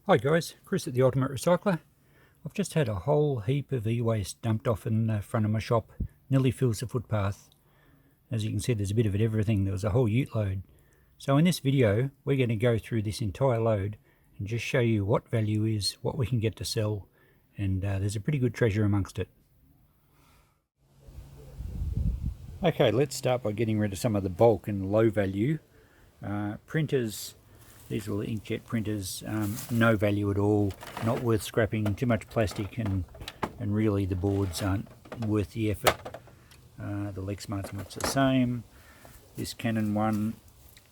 Hi guys, Chris at the Ultimate Recycler. I've just had a whole heap of e-waste dumped off in the front of my shop. Nearly fills the footpath. As you can see, there's a bit of everything. There was a whole ute load. So in this video, we're going to go through this entire load and just show you what value is, what we can get to sell, and there's a pretty good treasure amongst it. Okay, let's start by getting rid of some of the bulk and low value. Printers. These little inkjet printers, no value at all, not worth scrapping, too much plastic, and really the boards aren't worth the effort. The Lexmark's much the same. This Canon one,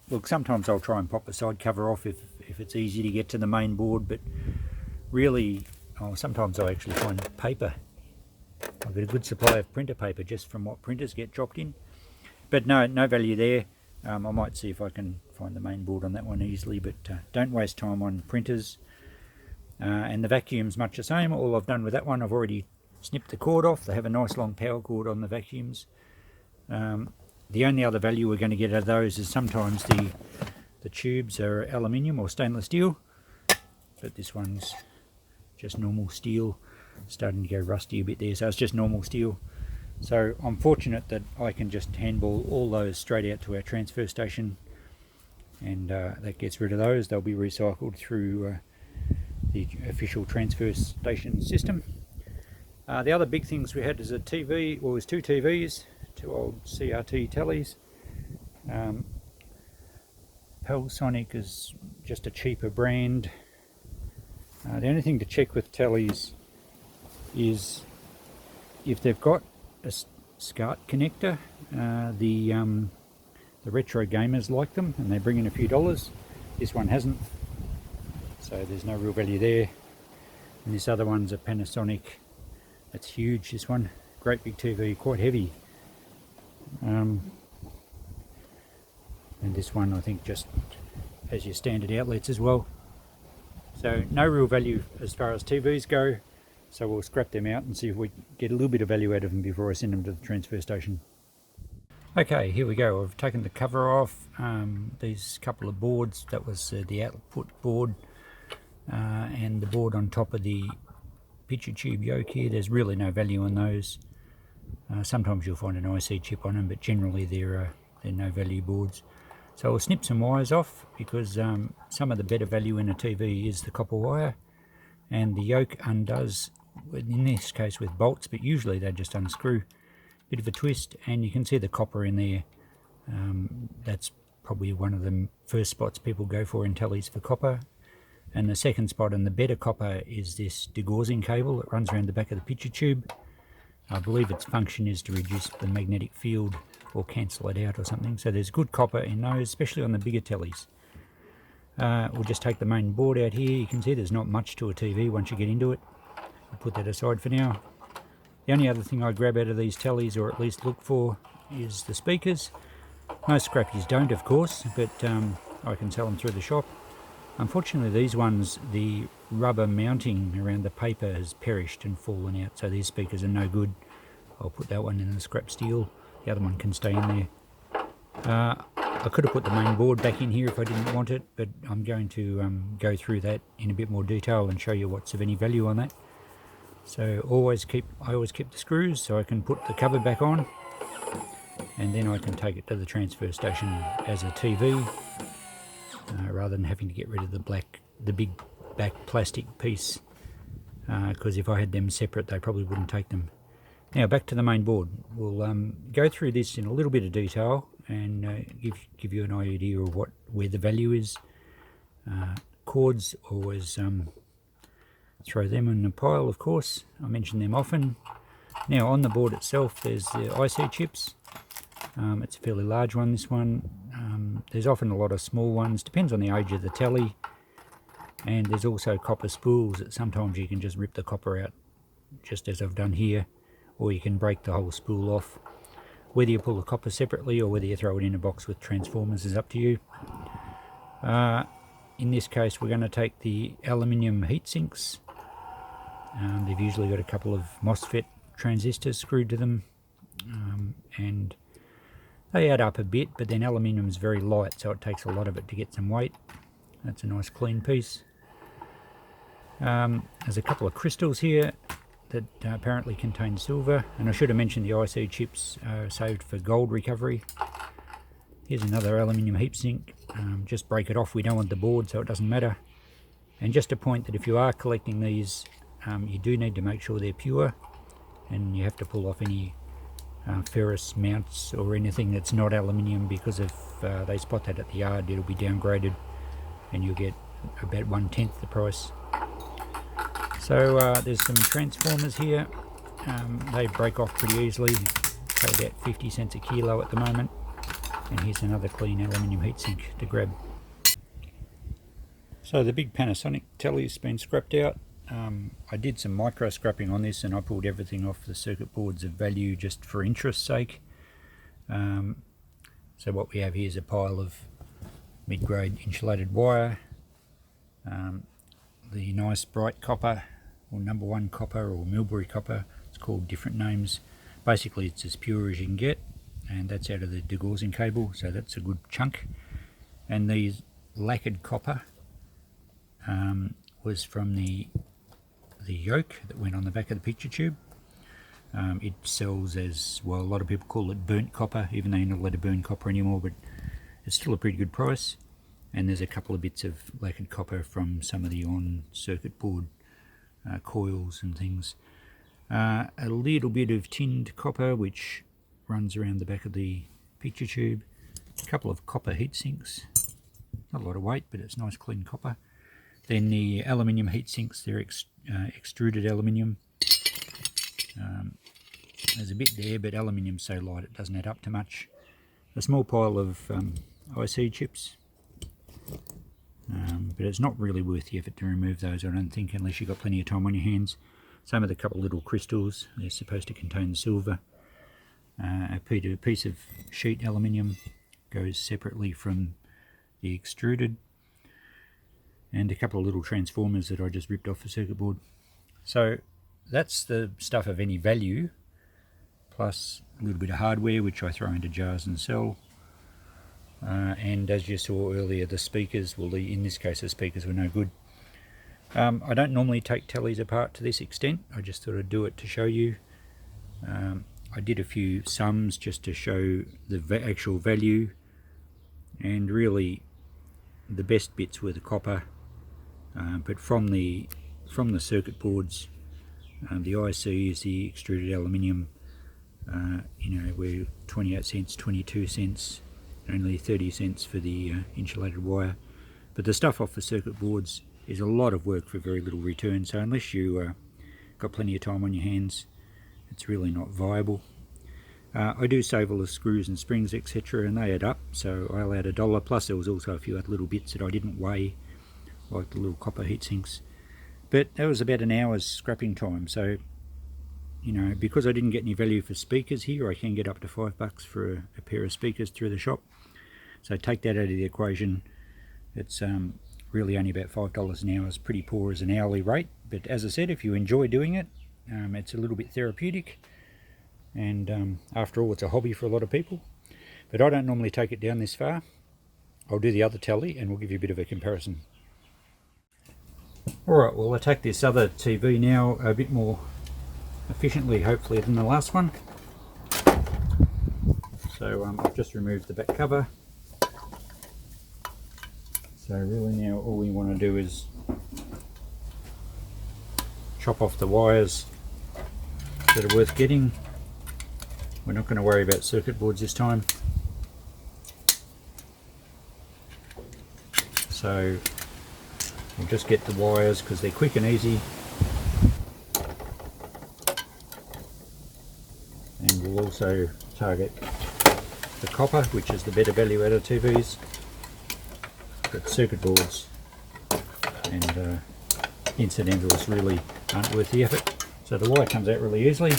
look, sometimes I'll try and pop the side cover off if it's easy to get to the main board, but really, sometimes I actually find paper. I've got a good supply of printer paper just from what printers get dropped in. But no value there. I might see if I can find the main board on that one easily, but don't waste time on printers. And the vacuum's much the same. All I've done with that one, I've already snipped the cord off. They have a nice long power cord on the vacuums. The only other value we're going to get out of those is sometimes the tubes are aluminium or stainless steel, but this one's just normal steel. Starting to go rusty a bit there, so it's just normal steel. So I'm fortunate that I can just handball all those straight out to our transfer station, and that gets rid of those. They'll be recycled through the official transfer station system. The other big things we had is a TV, well, was two TVs, two old CRT tellies. Sonic is just a cheaper brand. The only thing to check with tellies is if they've got a SCART connector. The retro gamers like them and they bring in a few dollars. This one hasn't, so there's no real value there. And this other one's a Panasonic. That's huge, this one. Great big TV, quite heavy. And this one I think just has your standard outlets as well. So no real value as far as TVs go. So we'll scrap them out and see if we get a little bit of value out of them before I send them to the transfer station. Okay, here we go. I've taken the cover off. These couple of boards, that was the output board and the board on top of the picture tube yoke here. There's really no value on those. Sometimes you'll find an IC chip on them, but generally they're no value boards. So I'll snip some wires off because some of the better value in a TV is the copper wire. And the yoke undoes, in this case with bolts, but usually they just unscrew. Bit of a twist, and you can see the copper in there. That's probably one of the first spots people go for in tellies for copper. And the second spot, and the better copper, is this degaussing cable that runs around the back of the picture tube. I believe its function is to reduce the magnetic field or cancel it out or something. So there's good copper in those, especially on the bigger tellies. We'll just take the main board out here. You can see there's not much to a TV once you get into it. I'll put that aside for now. The only other thing I grab out of these tellies, or at least look for, is the speakers. Most scrappies don't, of course, but I can sell them through the shop. Unfortunately, these ones, the rubber mounting around the paper has perished and fallen out, so these speakers are no good. I'll put that one in the scrap steel. The other one can stay in there. I could have put the main board back in here if I didn't want it, but I'm going to go through that in a bit more detail and show you what's of any value on that. So I always keep the screws so I can put the cover back on, and then I can take it to the transfer station as a TV, rather than having to get rid of the big back plastic piece, because if I had them separate they probably wouldn't take them. Now back to the main board. We'll go through this in a little bit of detail and give you an idea of where the value is. Cords, always throw them in a pile, of course. I mention them often. Now on the board itself there's the IC chips. It's a fairly large one, this one. There's often a lot of small ones, depends on the age of the telly. And there's also copper spools that sometimes you can just rip the copper out, just as I've done here, or you can break the whole spool off. Whether you pull the copper separately or whether you throw it in a box with transformers is up to you. In this case we're going to take the aluminium heat sinks. They've usually got a couple of MOSFET transistors screwed to them, and they add up a bit, but then aluminium is very light, so it takes a lot of it to get some weight. That's a nice clean piece. There's a couple of crystals here that apparently contain silver, and I should have mentioned the IC chips are saved for gold recovery. Here's another aluminium heat sink. Just break it off, we don't want the board, so it doesn't matter. And just a point that if you are collecting these, you do need to make sure they're pure, and you have to pull off any ferrous mounts or anything that's not aluminium, because if they spot that at the yard, it'll be downgraded and you'll get about 1/10 the price. So there's some transformers here. They break off pretty easily, pay about 50 cents a kilo at the moment. And here's another clean aluminium heatsink to grab. So the big Panasonic telly's been scrapped out. I did some micro scrapping on this, and I pulled everything off the circuit boards of value just for interest's sake. So what we have here is a pile of mid-grade insulated wire, the nice bright copper, or number 1 copper, or Milbury copper. It's called different names. Basically it's as pure as you can get, and that's out of the degaussing cable, so that's a good chunk. And these lacquered copper was from the yoke that went on the back of the picture tube. It sells as, well, a lot of people call it burnt copper, even though you're not allowed to burn copper anymore, but it's still a pretty good price. And there's a couple of bits of lacquered copper from some of the on circuit board coils and things. A little bit of tinned copper which runs around the back of the picture tube. A couple of copper heat sinks, not a lot of weight, but it's nice clean copper. Then the aluminium heat sinks, they're extruded aluminium. There's a bit there, but aluminium's so light it doesn't add up to much. A small pile of IC chips, but it's not really worth the effort to remove those, I don't think, unless you've got plenty of time on your hands. Some of the couple little crystals, they're supposed to contain silver. A piece of sheet aluminium goes separately from the extruded, and a couple of little transformers that I just ripped off the circuit board. So that's the stuff of any value, plus a little bit of hardware which I throw into jars and sell. And as you saw earlier, the speakers, well, in this case the speakers were no good. I don't normally take tellies apart to this extent, I just thought I'd do it to show you. I did a few sums just to show the actual value, and really the best bits were the copper, but from the circuit boards, the ICs, the extruded aluminium, were 28 cents, 22 cents, only 30 cents for the insulated wire. But the stuff off the circuit boards is a lot of work for very little return, so unless you got plenty of time on your hands, it's really not viable. I do save all the screws and springs, etc., and they add up, so I allowed $1, plus there was also a few other little bits that I didn't weigh, like the little copper heat sinks. But that was about an hour's scrapping time, so because I didn't get any value for speakers here, I can get up to $5 for a pair of speakers through the shop. So take that out of the equation. It's really only about $5 an hour. It's pretty poor as an hourly rate, but as I said, if you enjoy doing it, it's a little bit therapeutic, and after all, it's a hobby for a lot of people. But I don't normally take it down this far. I'll do the other tally and we'll give you a bit of a comparison. Alright, well, I'll take this other TV now a bit more efficiently, hopefully, than the last one. So I've just removed the back cover. So really now all we want to do is chop off the wires that are worth getting. We're not going to worry about circuit boards this time. So we'll just get the wires because they're quick and easy. And we'll also target the copper, which is the better value out of TVs. But circuit boards and incidentals really aren't worth the effort. So the wire comes out really easily.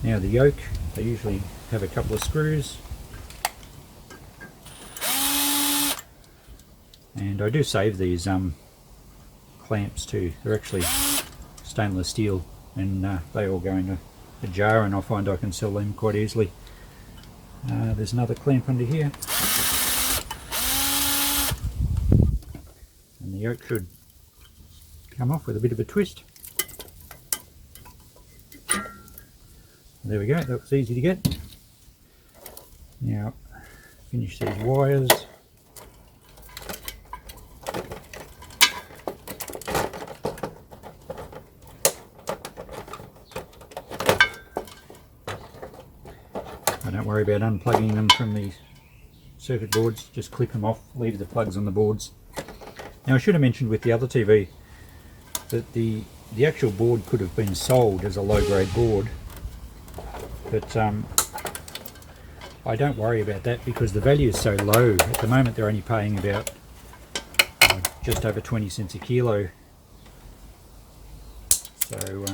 Now the yoke, they usually have a couple of screws. And I do save these clamps too. They're actually stainless steel, and they all go in a jar, and I find I can sell them quite easily. There's another clamp under here. And the yoke should come off with a bit of a twist. There we go, that was easy to get. Now finish these wires. I don't worry about unplugging them from the circuit boards, just clip them off, leave the plugs on the boards. Now I should have mentioned with the other TV that the actual board could have been sold as a low grade board, but I don't worry about that because the value is so low. At the moment they're only paying about just over 20 cents a kilo. So you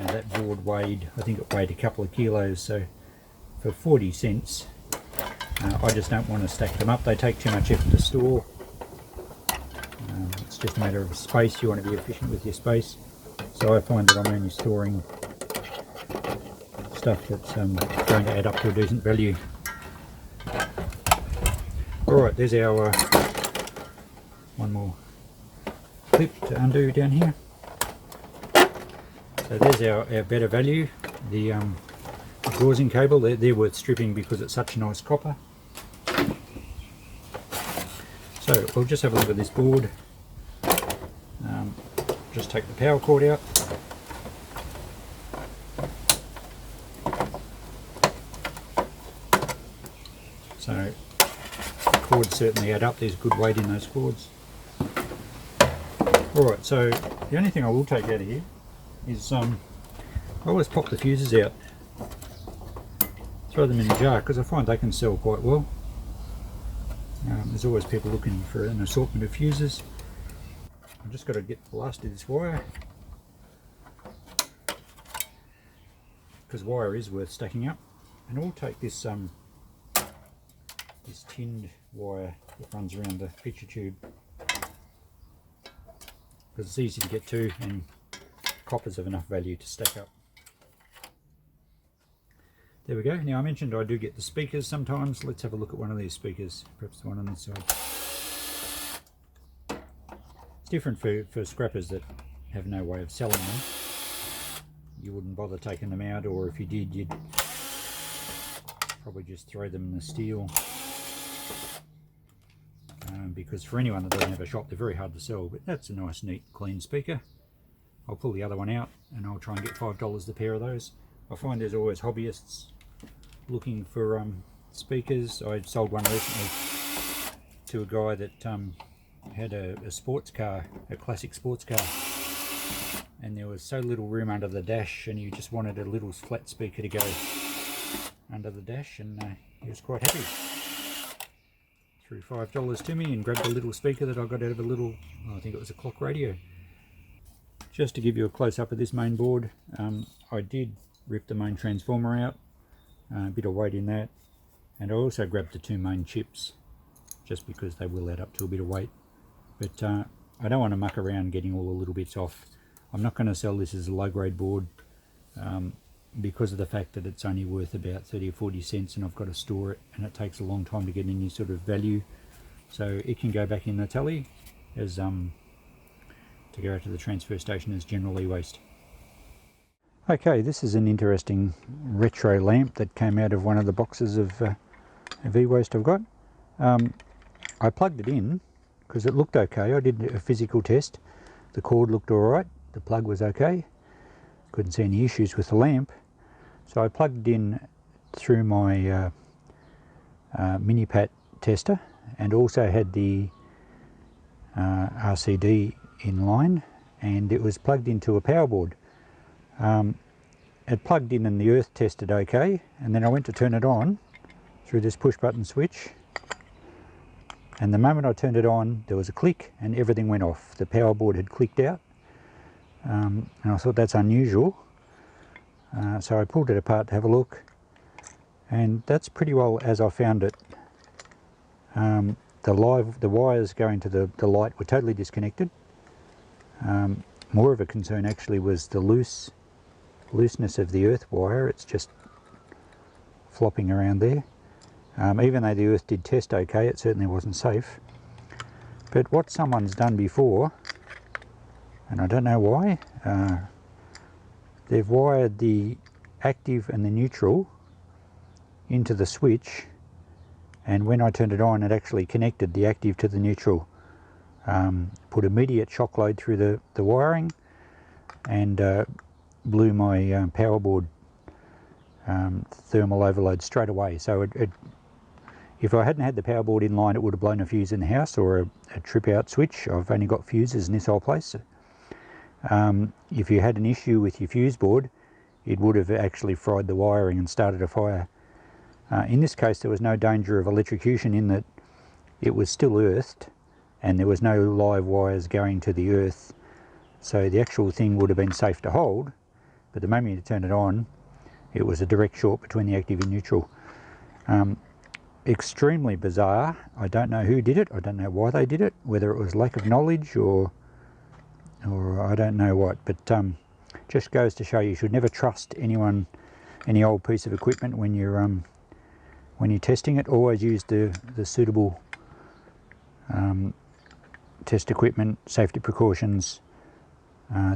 know, that board weighed, I think it weighed a couple of kilos, so for 40 cents I just don't want to stack them up. They take too much effort to store. It's just a matter of space. You want to be efficient with your space. So I find that I'm only storing stuff that's going to add up to a decent value. Alright, there's our one more clip to undo down here. So there's our better value, the gaussing cable. They're worth stripping because it's such nice copper. So we'll just have a look at this board. Just take the power cord out. So the cords certainly add up. There's good weight in those cords. Alright, so the only thing I will take out of here is I always pop the fuses out, throw them in the jar because I find they can sell quite well. There's always people looking for an assortment of fuses. I've just got to get the last of this wire because wire is worth stacking up, and I'll take this this tinned wire that runs around the picture tube because it's easy to get to and copper's of enough value to stack up. There we go. Now I mentioned I do get the speakers sometimes. Let's have a look at one of these speakers, perhaps the one on this side. It's different for scrappers that have no way of selling them. You wouldn't bother taking them out, or if you did, you'd probably just throw them in the steel. Because for anyone that doesn't have a shop, they're very hard to sell, but that's a nice, neat, clean speaker. I'll pull the other one out and I'll try and get $5 a pair of those. I find there's always hobbyists looking for speakers. I sold one recently to a guy that had a sports car, a classic sports car, and there was so little room under the dash, and he just wanted a little flat speaker to go under the dash, and he was quite happy. Threw $5 to me and grabbed a little speaker that I got out of a little, I think it was a clock radio. Just to give you a close-up of this main board, I did rip the main transformer out, a bit of weight in that, and I also grabbed the two main chips just because they will add up to a bit of weight. But I don't want to muck around getting all the little bits off. I'm not going to sell this as a low-grade board because of the fact that it's only worth about 30 or 40 cents and I've got to store it, and it takes a long time to get any sort of value. So it can go back in the tally as to go to the transfer station as general e-waste. Okay, this is an interesting retro lamp that came out of one of the boxes of e-waste I've got. I plugged it in because it looked okay. I did a physical test. The cord looked alright, the plug was okay. Couldn't see any issues with the lamp. So I plugged it in through my mini-pat tester and also had the RCD in line, and it was plugged into a power board. It plugged in and the earth tested okay, and then I went to turn it on through this push button switch, and the moment I turned it on there was a click and everything went off. The power board had clicked out, and I thought that's unusual. So I pulled it apart to have a look, and that's pretty well as I found it. The wires going to the light were totally disconnected. More of a concern actually was the looseness of the earth wire. It's just flopping around there. Even though the earth did test okay, it certainly wasn't safe. But what someone's done before and I don't know why. They've wired the active and the neutral into the switch, and when I turned it on it actually connected the active to the neutral. Put immediate shock load through the wiring, and blew my power board thermal overload straight away. So if I hadn't had the power board in line, it would have blown a fuse in the house, or a trip out switch. I've only got fuses in this whole place. If you had an issue with your fuse board, it would have actually fried the wiring and started a fire. In this case there was no danger of electrocution, in that it was still earthed and there was no live wires going to the earth, so the actual thing would have been safe to hold. But the moment you turn it on, it was a direct short between the active and neutral. Extremely bizarre. I don't know who did it, I don't know why they did it, whether it was lack of knowledge or I don't know what, but just goes to show you should never trust anyone, any old piece of equipment when you're testing it. Always use the suitable test equipment, safety precautions.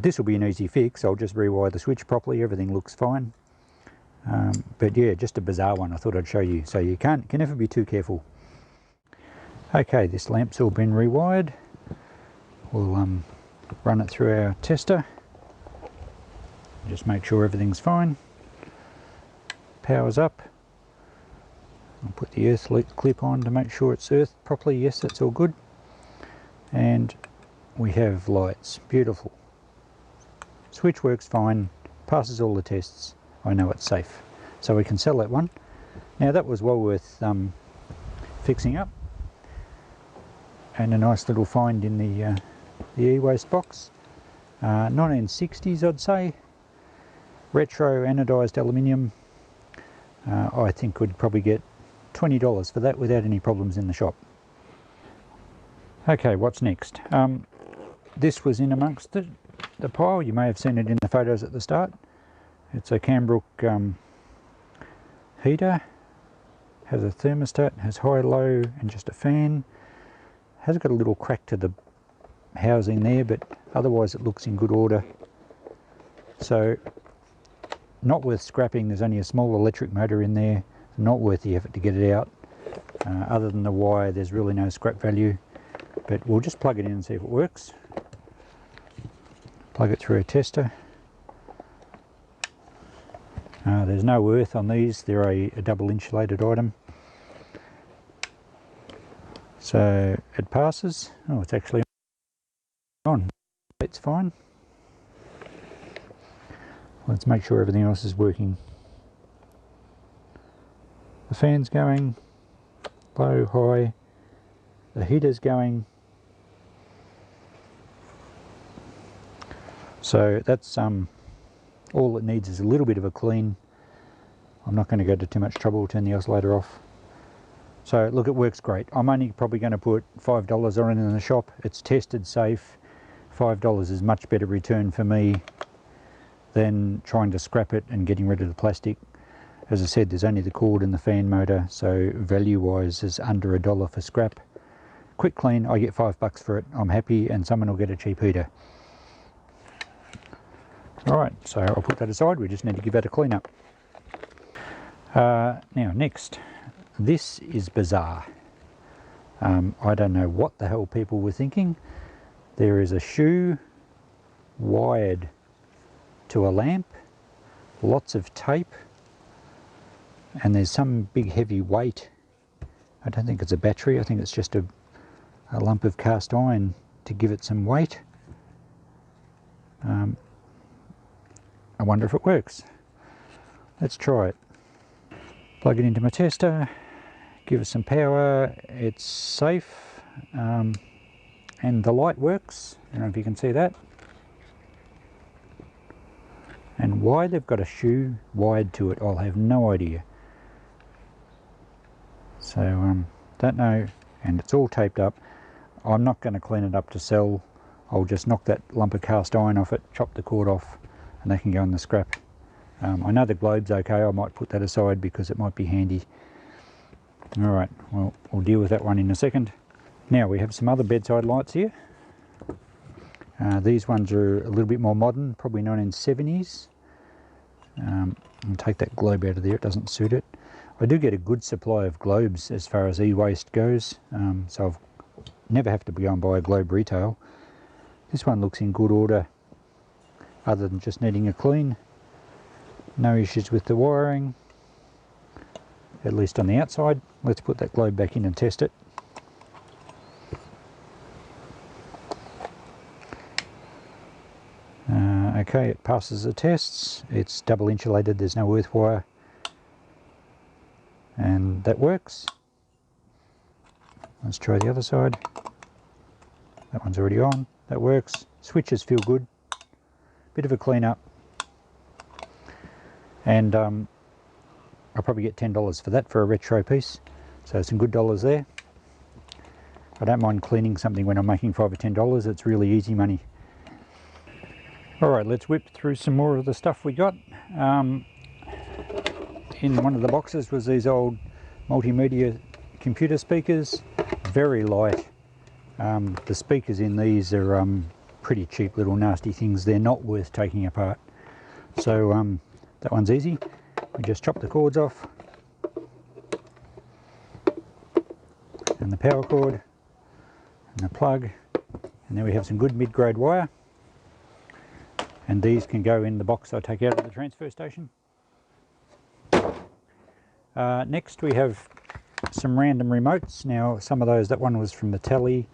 This will be an easy fix. I'll just rewire the switch properly, everything looks fine. But yeah, just a bizarre one I thought I'd show you, so you can never be too careful. Okay, this lamp's all been rewired. We'll run it through our tester, just make sure everything's fine. Power's up. I'll put the earth clip on to make sure it's earthed properly. Yes, that's all good. And we have lights. Beautiful. Switch works fine, passes all the tests. I know it's safe, so we can sell that one. Now that was well worth fixing up, and a nice little find in the e-waste box. 1960s I'd say, retro anodised aluminium. I think we'd probably get $20 for that without any problems in the shop. Okay, what's next? This was in amongst the pile. You may have seen it in the photos at the start. It's a Cambrook heater, has a thermostat, has high, low and just a fan. Has got a little crack to the housing there, but otherwise it looks in good order. So not worth scrapping. There's only a small electric motor in there, not worth the effort to get it out. Other than the wire, there's really no scrap value, but we'll just plug it in and see if it works. Plug it through a tester. There's no earth on these, they're a double insulated item. So it passes. Oh, it's actually on. It's fine. Let's make sure everything else is working. The fan's going, low, high. The heater's going. So that's all it needs is a little bit of a clean. I'm not going to go to too much trouble to turn the oscillator off. So look, it works great. I'm only probably going to put $5 on it in the shop. It's tested safe. $5 is much better return for me than trying to scrap it and getting rid of the plastic. As I said, there's only the cord and the fan motor, so value wise is under $1 for scrap. Quick clean, I get $5 for it. I'm happy, and someone will get a cheap heater. Alright, so I'll put that aside. We just need to give that a clean up. Now next, this is bizarre. I don't know what the hell people were thinking. There is a shoe wired to a lamp, lots of tape, and there's some big heavy weight. I don't think it's a battery, I think it's just a lump of cast iron to give it some weight. I wonder if it works. Let's try it. Plug it into my tester, give it some power. It's safe, and the light works. I don't know if you can see that. And why they've got a shoe wired to it, I'll have no idea. So don't know, and it's all taped up. I'm not going to clean it up to sell. I'll just knock that lump of cast iron off it, chop the cord off, and they can go in the scrap. I know the globe's okay. I might put that aside because it might be handy. Alright, well, we'll deal with that one in a second. Now we have some other bedside lights here. These ones are a little bit more modern, probably 1970s. I'll take that globe out of there, it doesn't suit it. I do get a good supply of globes as far as e-waste goes, so I've never have to go and buy a globe retail. This one looks in good order, other than just needing a clean. No issues with the wiring, at least on the outside. Let's put that globe back in and test it. Okay, it passes the tests. It's double insulated, there's no earth wire, and that works. Let's try the other side. That one's already on, that works. Switches feel good. Bit of a clean up, and I'll probably get $10 for that for a retro piece, so some good dollars there. I don't mind cleaning something when I'm making $5 or $10, it's really easy money. Alright, let's whip through some more of the stuff we got. In one of the boxes was these old multimedia computer speakers, very light. The speakers in these are pretty cheap little nasty things, they're not worth taking apart. So that one's easy, we just chop the cords off, and the power cord, and the plug, and then we have some good mid-grade wire. And these can go in the box I take out of the transfer station. Next we have some random remotes. Now some of those, that one was from the telly.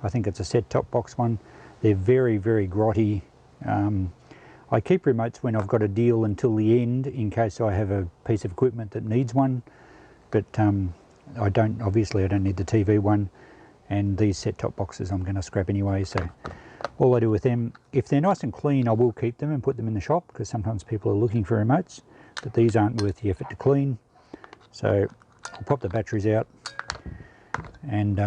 I think it's a set-top box one. They're very, very grotty. I keep remotes when I've got a deal until the end in case I have a piece of equipment that needs one. But obviously I don't need the TV one. And these set-top boxes I'm going to scrap anyway. So all I do with them, if they're nice and clean, I will keep them and put them in the shop, because sometimes people are looking for remotes, but these aren't worth the effort to clean. So I'll pop the batteries out, and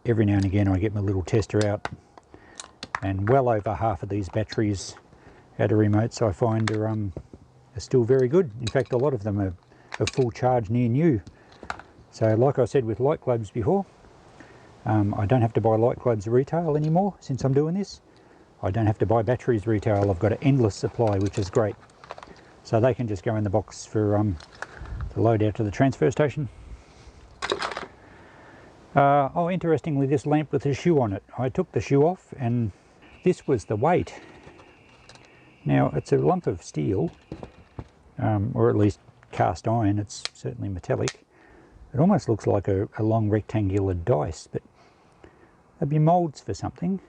every now and again I get my little tester out, and well over half of these batteries out of remotes I find are still very good. In fact, a lot of them are full charge, near new. So like I said with light globes before, I don't have to buy light globes retail anymore since I'm doing this. I don't have to buy batteries retail, I've got an endless supply, which is great. So they can just go in the box for to load out to the transfer station. Oh, interestingly, this lamp with a shoe on it, I took the shoe off and this was the weight. Now it's a lump of steel, or at least cast iron, it's certainly metallic. It almost looks like a long rectangular dice, but there'd be moulds for something.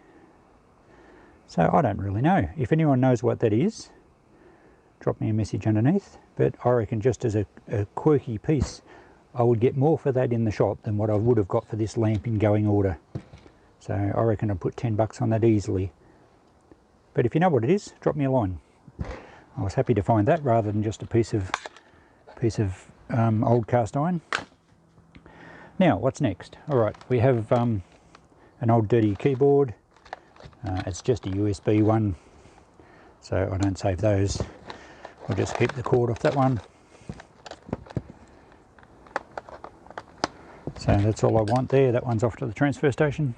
So I don't really know. If anyone knows what that is, drop me a message underneath. But I reckon just as a quirky piece, I would get more for that in the shop than what I would have got for this lamp in going order. So I reckon I'd put $10 on that easily. But if you know what it is, drop me a line. I was happy to find that rather than just a piece of old cast iron. Now, what's next? All right, we have an old dirty keyboard. It's just a USB one, so I don't save those. I'll just keep the cord off that one. So that's all I want there. That one's off to the transfer station.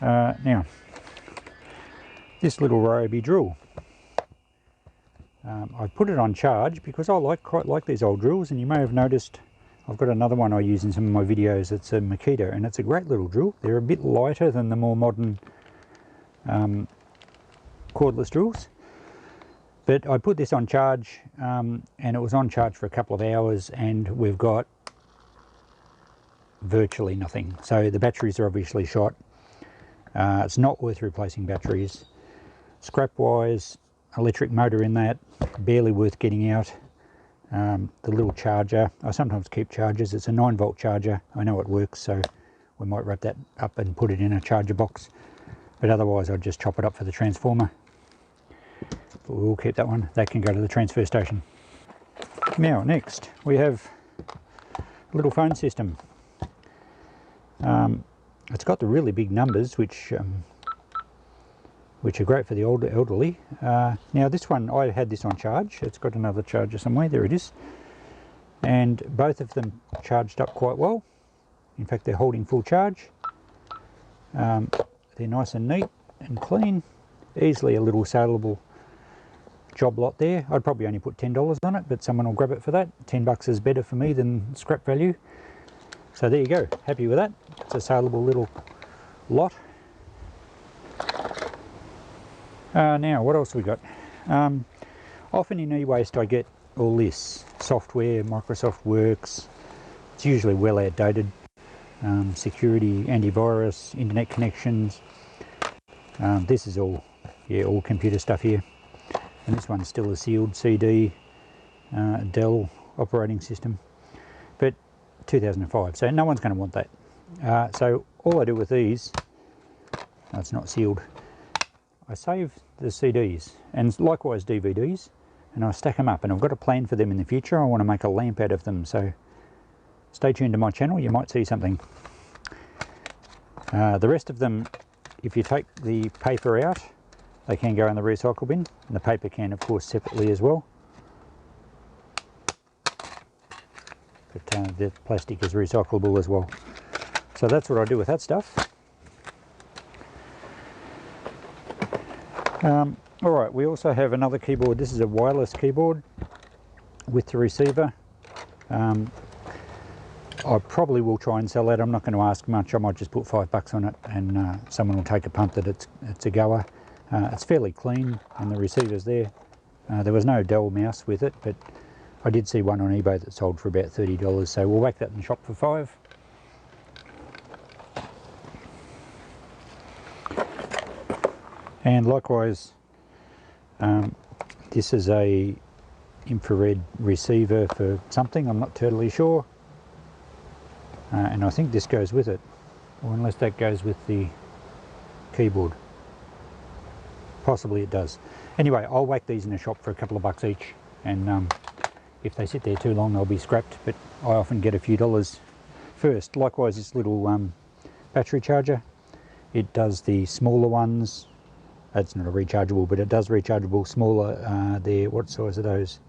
Now, this little Ryobi drill. I put it on charge because I quite like these old drills, and you may have noticed I've got another one I use in some of my videos. It's a Makita, and it's a great little drill. They're a bit lighter than the more modern cordless drills. But I put this on charge, and it was on charge for a couple of hours, and we've got virtually nothing. So the batteries are obviously shot. It's not worth replacing batteries. Scrap wires, electric motor in that, barely worth getting out. The little charger, I sometimes keep chargers. It's a 9-volt charger. I know it works, so we might wrap that up and put it in a charger box. But otherwise I'd just chop it up for the transformer. But we'll keep that one. That can go to the transfer station. Now next we have a little phone system. It's got the really big numbers, which are great for the elderly. Now this one, I had this on charge. It's got another charger somewhere. There it is. And both of them charged up quite well. In fact, they're holding full charge. They're nice and neat and clean, easily a little saleable job lot there. I'd probably only put $10 on it, but someone will grab it for that. $10 is better for me than scrap value. So there you go, happy with that. It's a saleable little lot. Now what else we got? Often in e-waste I get all this software, Microsoft Works. It's usually well outdated. Security, antivirus, internet connections. This is all computer stuff here. And this one's still a sealed CD, Dell operating system, but 2005, so no one's going to want that. So all I do with these, no, it's not sealed, I save the CDs and likewise DVDs, and I stack them up, and I've got a plan for them in the future. I want to make a lamp out of them, so stay tuned to my channel, you might see something. The rest of them, if you take the paper out, they can go in the recycle bin, and the paper can of course separately as well. But the plastic is recyclable as well. So that's what I do with that stuff. Alright, we also have another keyboard. This is a wireless keyboard with the receiver. I probably will try and sell that. I'm not going to ask much. I might just put $5 on it, and someone will take a punt that it's a goer. It's fairly clean, and the receiver's there. There was no Dell mouse with it, but I did see one on eBay that sold for about $30, so we'll whack that in the shop for $5. And likewise, this is a infrared receiver for something, I'm not totally sure. And I think this goes with it, or unless that goes with the keyboard. Possibly it does. Anyway, I'll whack these in the shop for a couple of bucks each, and if they sit there too long they'll be scrapped, but I often get a few dollars first. Likewise, this little battery charger, it does the smaller ones. It's not a rechargeable, but it does rechargeable smaller. They're, what size are those?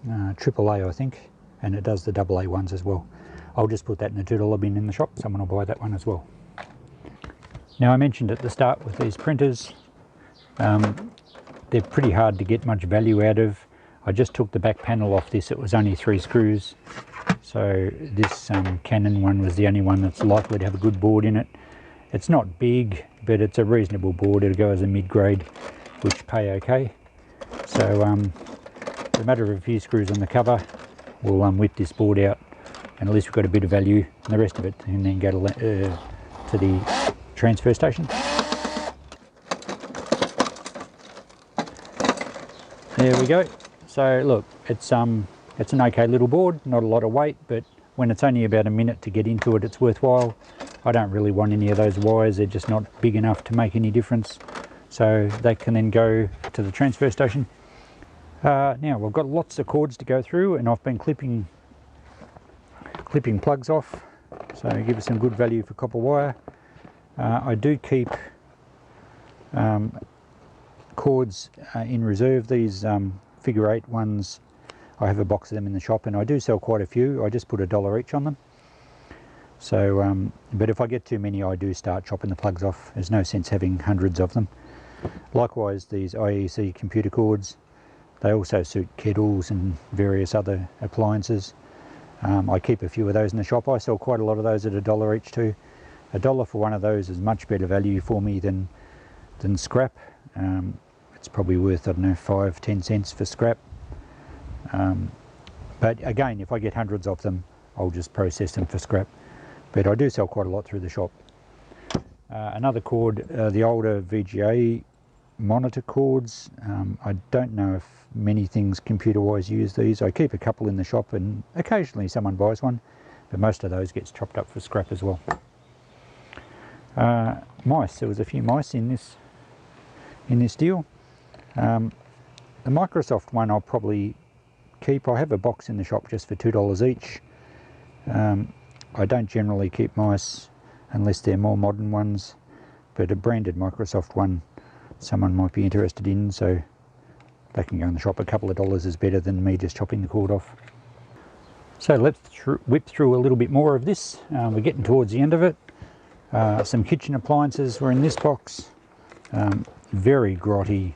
AAA I think, and it does the AA ones as well. I'll just put that in a $2 bin in the shop, someone will buy that one as well. Now I mentioned at the start with these printers, they're pretty hard to get much value out of. I just took the back panel off this, it was only 3 screws. So this Canon one was the only one that's likely to have a good board in it. It's not big, but it's a reasonable board. It'll go as a mid-grade, which pay okay. So it's a matter of a few screws on the cover. We'll whip this board out, and at least we've got a bit of value, and the rest of it and then go to the transfer station. There we go. So look, it's an okay little board, not a lot of weight, but when it's only about a minute to get into it, it's worthwhile. I don't really want any of those wires, they're just not big enough to make any difference. So they can then go to the transfer station. Now we've got lots of cords to go through, and I've been clipping plugs off, so give us some good value for copper wire. I do keep cords in reserve. These figure 8 ones, I have a box of them in the shop, and I do sell quite a few. I just put $1 each on them. So, but if I get too many, I do start chopping the plugs off. There's no sense having hundreds of them. Likewise, these IEC computer cords, they also suit kettles and various other appliances. I keep a few of those in the shop. I sell quite a lot of those at $1 each too. $1 for one of those is much better value for me than scrap. It's probably worth, I don't know, 5–10 cents for scrap. But again, if I get hundreds of them, I'll just process them for scrap. But I do sell quite a lot through the shop. Another cord, the older VGA monitor cords. I don't know if many things computer-wise use these. I keep a couple in the shop, and occasionally someone buys one, but most of those gets chopped up for scrap as well. Mice, there was a few mice in this deal. The Microsoft one I'll probably keep. I have a box in the shop just for $2 each. I don't generally keep mice unless they're more modern ones, but a branded Microsoft one someone might be interested in, so they can go in the shop. A couple of dollars is better than me just chopping the cord off. So let's whip through a little bit more of this. We're getting towards the end of it. Some kitchen appliances were in this box. Very grotty,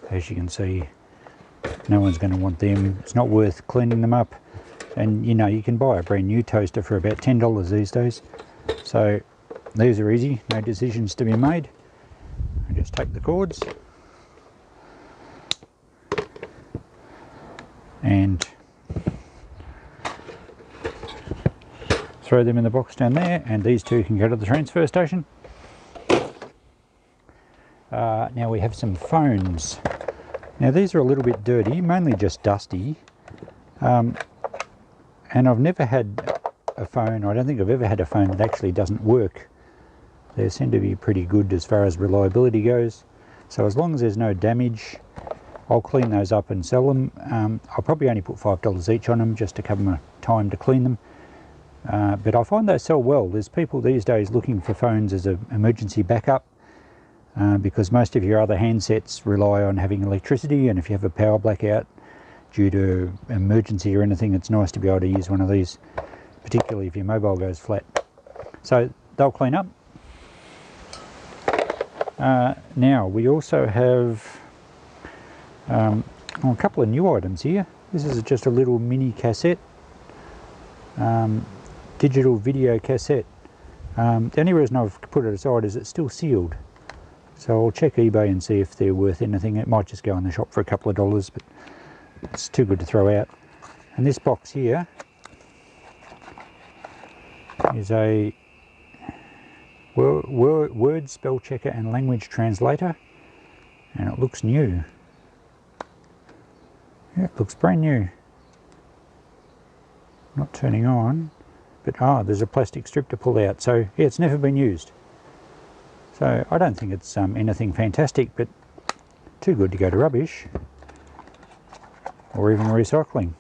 as you can see. No one's going to want them. It's not worth cleaning them up. And you know, you can buy a brand new toaster for about $10 these days. So these are easy, no decisions to be made. I just take the cords and throw them in the box down there, and these two can go to the transfer station. Now we have some phones. Now these are a little bit dirty, mainly just dusty. And I've never had a phone, I don't think I've ever had a phone that actually doesn't work. They seem to be pretty good as far as reliability goes. So as long as there's no damage, I'll clean those up and sell them. I'll probably only put $5 each on them just to cover my time to clean them. But I find they sell well. There's people these days looking for phones as an emergency backup because most of your other handsets rely on having electricity, and if you have a power blackout due to emergency or anything, it's nice to be able to use one of these, particularly if your mobile goes flat. So they'll clean up. Now we also have a couple of new items here. This is just a little mini cassette, digital video cassette. The only reason I've put it aside is it's still sealed. So I'll check eBay and see if they're worth anything. It might just go in the shop for a couple of dollars, but it's too good to throw out. And this box here is a word spell checker and language translator, and it looks new. Yeah, it looks brand new. Not turning on, but there's a plastic strip to pull out. So yeah, it's never been used. So I don't think it's anything fantastic, but too good to go to rubbish or even recycling.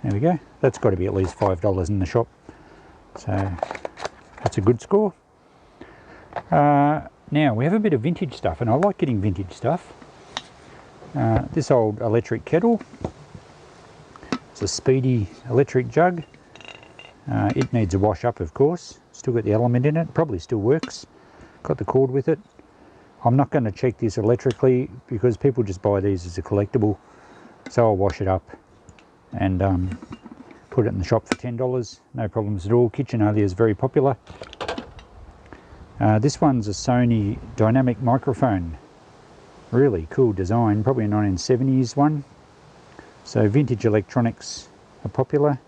There we go. That's got to be at least $5 in the shop. So that's a good score. Now we have a bit of vintage stuff, and I like getting vintage stuff. This old electric kettle. It's a Speedy electric jug. It needs a wash up, of course. Still got the element in it. Probably still works. Got the cord with it. I'm not going to check this electrically because people just buy these as a collectible. So I'll wash it up and put it in the shop for $10. No problems at all. KitchenAlia is very popular. This one's a Sony dynamic microphone. Really cool design. Probably a 1970s one. So vintage electronics are popular.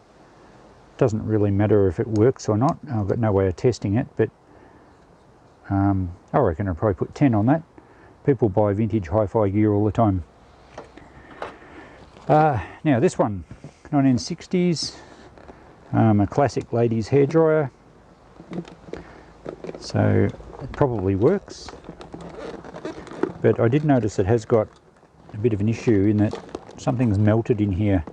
Doesn't really matter if it works or not. I've got no way of testing it, but I reckon I'll probably put 10 on that. People buy vintage hi-fi gear all the time. Now this one, 1960s, a classic ladies hairdryer. So it probably works. But I did notice it has got a bit of an issue in that something's melted in here.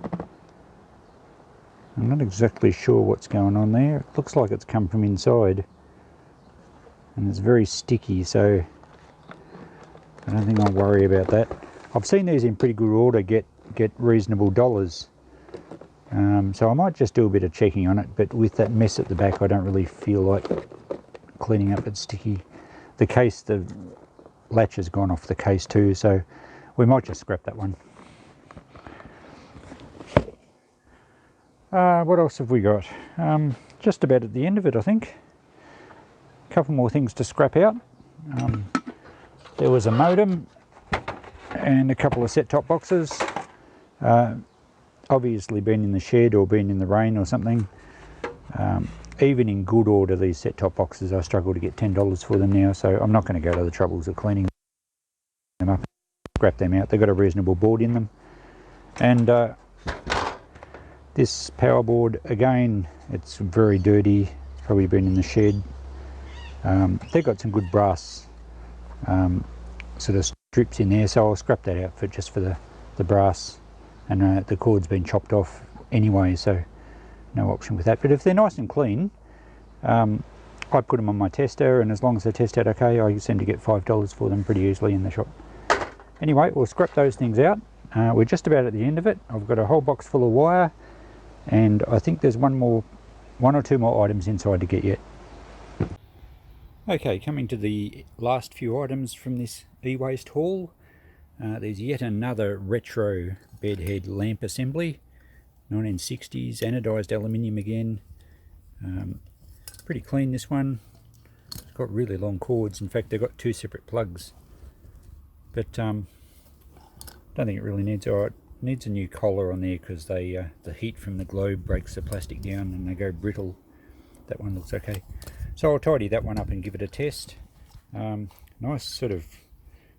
I'm not exactly sure what's going on there. It looks like it's come from inside. And it's very sticky, so I don't think I'll worry about that. I've seen these in pretty good order get reasonable dollars. So I might just do a bit of checking on it, but with that mess at the back I don't really feel like cleaning up. It's sticky. The case, the latch has gone off the case too, so we might just scrap that one. What else have we got? Just about at the end of it, I think. A couple more things to scrap out. There was a modem and a couple of set-top boxes. Obviously been in the shed or been in the rain or something. Even in good order, these set-top boxes, I struggle to get $10 for them now, so I'm not going to go to the troubles of cleaning them up and scrap them out. They've got a reasonable board in them. And this power board, again, it's very dirty. It's probably been in the shed. They've got some good brass sort of strips in there, so I'll scrap that out just for the brass. And the cord's been chopped off anyway, so no option with that. But if they're nice and clean, I put them on my tester, and as long as they test out okay, I seem to get $5 for them pretty easily in the shop. Anyway, we'll scrap those things out. We're just about at the end of it. I've got a whole box full of wire, and I think there's one or two more items inside to get yet. Okay, coming to the last few items from this e-waste haul. There's yet another retro bedhead lamp assembly, 1960s, anodised aluminium again. Pretty clean, this one. It's got really long cords. In fact, they've got two separate plugs. But don't think it really needs. Oh, it needs a new collar on there because the heat from the globe breaks the plastic down and they go brittle. That one looks okay. So I'll tidy that one up and give it a test. Nice sort of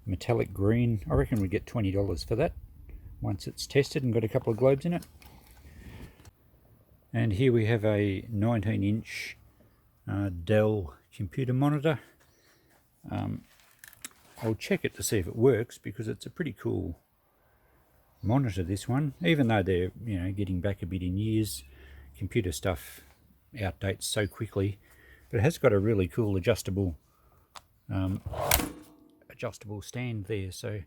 metallic green. I reckon we get $20 for that once it's tested and got a couple of globes in it. And here we have a 19-inch Dell computer monitor. I'll check it to see if it works because it's a pretty cool monitor, this one. Even though they're, you know, getting back a bit in years, computer stuff outdates so quickly. But it has got a really cool adjustable stand there. So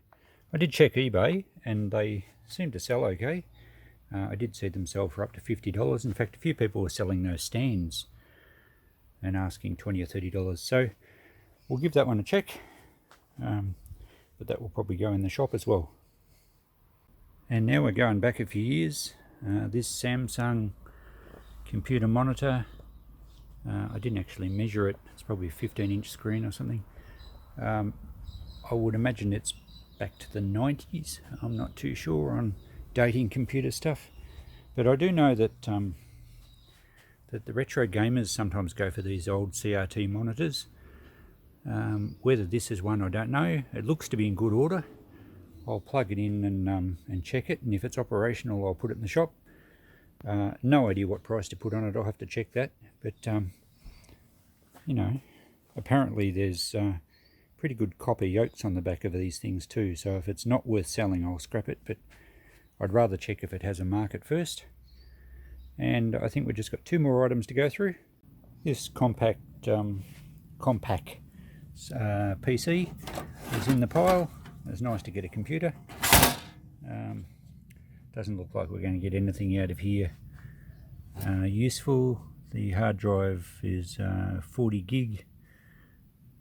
I did check eBay and they seem to sell okay. I did see them sell for up to $50. In fact, a few people were selling those stands and asking $20 or $30. So we'll give that one a check. But that will probably go in the shop as well. And now we're going back a few years. This Samsung computer monitor, I didn't actually measure it. It's probably a 15-inch screen or something. I would imagine it's back to the 90s. I'm not too sure on dating computer stuff, but I do know that that the retro gamers sometimes go for these old CRT monitors. Whether this is one, I don't know. It looks to be in good order. I'll plug it in and check it, and if it's operational, I'll put it in the shop. No idea what price to put on it. I'll have to check that. But you know, apparently there's pretty good copper yokes on the back of these things too. So if it's not worth selling, I'll scrap it. But I'd rather check if it has a market first. And I think we've just got two more items to go through. This compact PC is in the pile. It's nice to get a computer. Doesn't look like we're going to get anything out of here useful. The hard drive is 40 gig,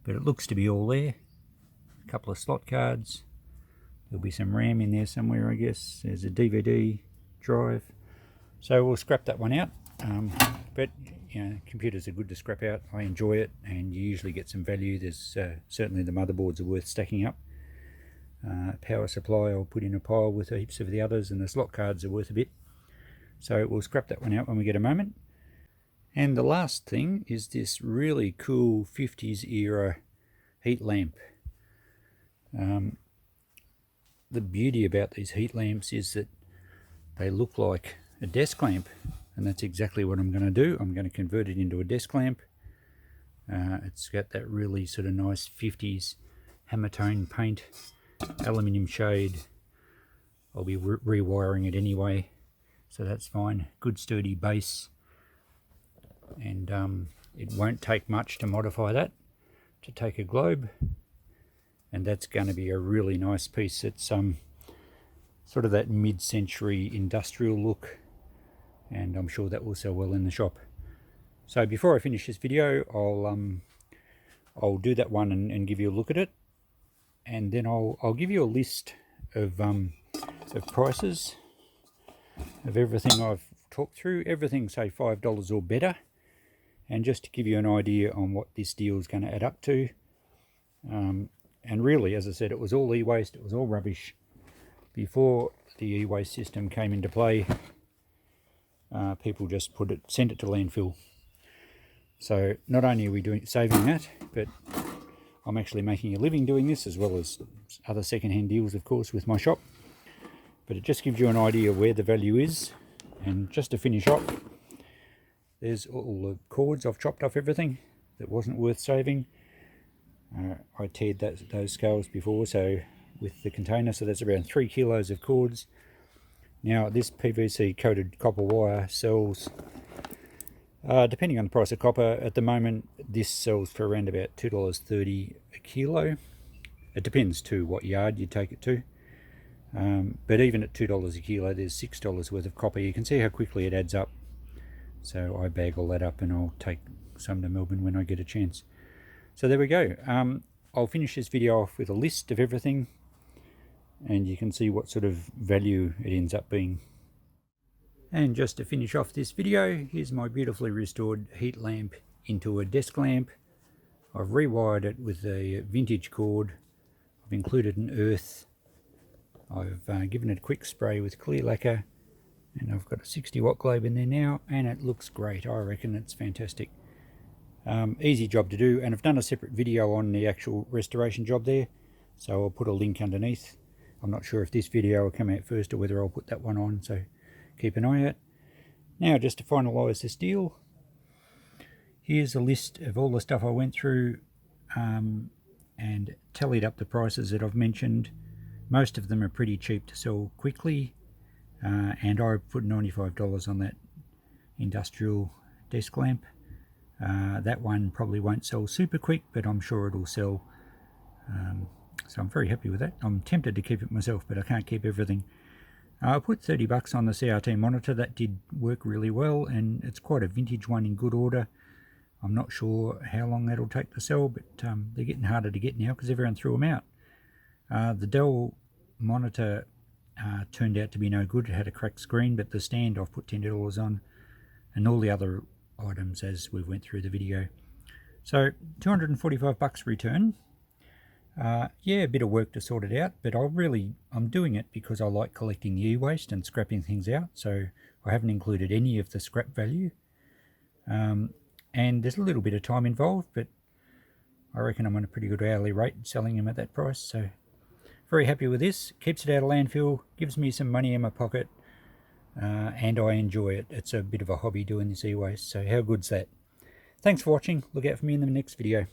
but it looks to be all there. A couple of slot cards. There'll be some RAM in there somewhere, I guess. There's a DVD drive. So we'll scrap that one out. But you know, computers are good to scrap out. I enjoy it, and you usually get some value. There's certainly the motherboards are worth stacking up. Power supply I'll put in a pile with heaps of the others, and the slot cards are worth a bit. So we'll scrap that one out when we get a moment. And the last thing is this really cool 50s era heat lamp. The beauty about these heat lamps is that they look like a desk lamp, and that's exactly what I'm going to do. I'm going to convert it into a desk lamp. It's got that really sort of nice 50s hammer tone paint, aluminium shade. I'll be rewiring it anyway, so that's fine. Good sturdy base, and it won't take much to modify that to take a globe, and that's going to be a really nice piece. It's sort of that mid-century industrial look, and I'm sure that will sell well in the shop. So before I finish this video, I'll do that one and give you a look at it, and then I'll give you a list of prices of everything I've talked through. Everything say $5 or better, and just to give you an idea on what this deal is going to add up to. And really, as I said, it was all e-waste, it was all rubbish before the e-waste system came into play. People just sent it to landfill. So not only are we saving that, but I'm actually making a living doing this, as well as other second-hand deals, of course, with my shop. But it just gives you an idea where the value is. And just to finish off, there's all the cords. I've chopped off everything that wasn't worth saving. I teared those scales before, so with the container, so that's around 3 kilos of cords. Now this PVC coated copper wire sells, depending on the price of copper, at the moment this sells for around about $2.30 a kilo. It depends to what yard you take it to, but even at $2 a kilo, there's $6 worth of copper. You can see how quickly it adds up. So I bag all that up and I'll take some to Melbourne when I get a chance. So there we go. I'll finish this video off with a list of everything, and you can see what sort of value it ends up being. And just to finish off this video, here's my beautifully restored heat lamp into a desk lamp. I've rewired it with a vintage cord. I've included an earth. I've given it a quick spray with clear lacquer, and I've got a 60-watt globe in there now, and it looks great. I reckon it's fantastic. Easy job to do, and I've done a separate video on the actual restoration job there, so I'll put a link underneath. I'm not sure if this video will come out first or whether I'll put that one on, so keep an eye out. Now, just to finalise this deal, here's a list of all the stuff I went through and tallied up the prices that I've mentioned. Most of them are pretty cheap to sell quickly, and I put $95 on that industrial desk lamp. That one probably won't sell super quick, but I'm sure it'll sell, so I'm very happy with that. I'm tempted to keep it myself, but I can't keep everything. I put $30 on the CRT monitor. That did work really well, and it's quite a vintage one in good order. I'm not sure how long that'll take to sell, but they're getting harder to get now because everyone threw them out. The Dell monitor turned out to be no good. It had a cracked screen, but the stand I've put $10 on, and all the other items as we went through the video. So $245 return. Yeah, a bit of work to sort it out, but I'm doing it because I like collecting the e-waste and scrapping things out, so I haven't included any of the scrap value. And there's a little bit of time involved, but I reckon I'm on a pretty good hourly rate selling them at that price, so very happy with this. Keeps it out of landfill, gives me some money in my pocket, and I enjoy it. It's a bit of a hobby doing this e-waste, so how good's that? Thanks for watching. Look out for me in the next video.